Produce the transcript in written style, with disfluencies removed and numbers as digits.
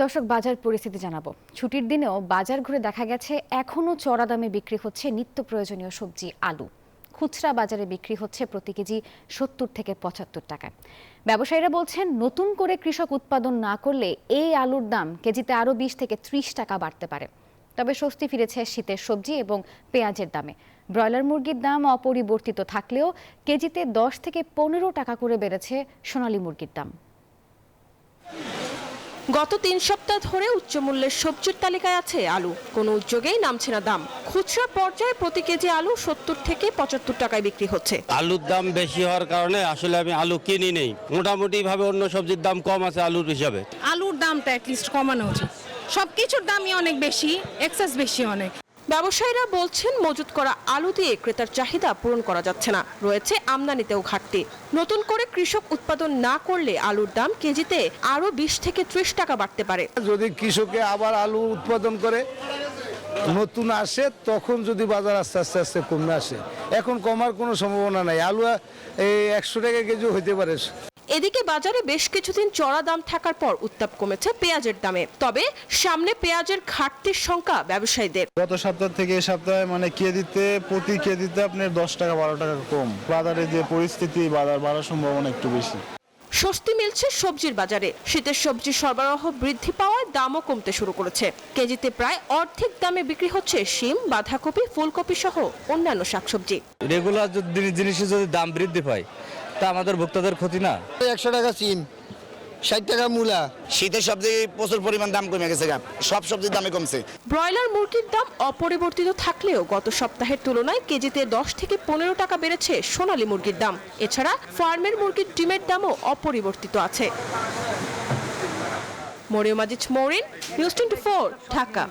দর্শক, বাজার পরিস্থিতি জানাবো। ছুটির দিনেও বাজার ঘুরে দেখা গেছে এখনো চড়া দামে বিক্রি হচ্ছে নিত্য প্রয়োজনীয় সবজি আলু। খুচরা বাজারে বিক্রি হচ্ছে প্রতি কেজি 70 থেকে 75 টাকায়। ব্যবসায়ীরা বলছেন, নতুন করে কৃষক উৎপাদন না করলে এই আলুর দাম কেজিতে আরো 20 থেকে 30 টাকা বাড়তে পারে। তবে স্বস্তি ফিরেছে শীতের সবজি এবং পেঁয়াজের দামে। ব্রয়লার মুরগির দাম অপরিবর্তিত থাকলেও কেজিতে 10 থেকে 15 টাকা করে বেড়েছে সোনালী মুরগির দাম। গত ৩ সপ্তাহ ধরে উচ্চমূল্যের সবজির তালিকায় আছে আলু। কোনো উদ্যোগেই নামছে না দাম। খুচরা পর্যায়ে প্রতি কেজি আলু 70 থেকে 75 টাকায় বিক্রি হচ্ছে। আলুর দাম বেশি হওয়ার কারণে আসলে আমি আলু কিনি নেই। মোটামুটি ভাবে অন্য সবজির দাম কম আছে আলুর হিসাবে। আলুর দামটা অ্যাটলিস্ট কমানো উচিত। সবকিছুর দামই অনেক বেশি, এক্সেস বেশি অনেক। ব্যবসায়ীরা বলছেন, মজুত করা আলু দিয়ে ক্রেতার চাহিদা পূরণ করা যাচ্ছে না, রয়েছে আমদানিতেও ঘাটতি। নতুন করে কৃষক উৎপাদন না করলে আলুর দাম কেজিতে আরো 20 থেকে 30 টাকা বাড়তে পারে। যদি কৃষকে আবার আলু উৎপাদন করে নতুন আসে, তখন যদি বাজার আস্তে আস্তে আস্তে কমে আসে। এখন কমার কোনো সম্ভাবনা নাই। আলু 100 টাকা কেজি হইতে পারে। এদিকে বাজারে বেশ কিছুদিন চড়া দাম থাকার পর উত্তাপ কমেছে পেঁয়াজের দামে। তবে সামনে পেঁয়াজের ঘাটতির শঙ্কা ব্যবসায়ীদের। গত সপ্তাহ থেকে এই সপ্তাহে প্রতি কেজিতে আপনার 10 টাকা 12 টাকা কম। বাজারে যে পরিস্থিতি, বাজার বাড়ার সম্ভাবনা একটু বেশি। স্বস্তি মিলছে সবজির বাজারে। শীতের সবজি সরবরাহ বৃদ্ধি পাওয়ায় দামও কমতে শুরু করেছে। কেজিতে প্রায় অর্ধেক দামে বিক্রি হচ্ছে শিম, বাঁধাকপি, ফুলকপি সহ অন্যান্য শাকসবজি। রেগুলার জিনিসের যদি দাম বৃদ্ধি পায় তা আমাদের ভোক্তাদের ক্ষতি না। 100 টাকা সিম, 60 টাকা মূলা। শীতের সবজি প্রচুর পরিমাণ দাম কমে গেছে, সব সবজির দামে কমছে। ব্রয়লার মুরগির দাম অপরিবর্তিত থাকলেও গত সপ্তাহের তুলনায় কেজিতে 10 থেকে 15 টাকা বেড়েছে সোনালী মুরগির দাম। এছাড়া ফার্মের মুরগির ডিমের দামও অপরিবর্তিত আছে। মরিয়ম আজিজ, মরিন, নিউজ 24, ঢাকা।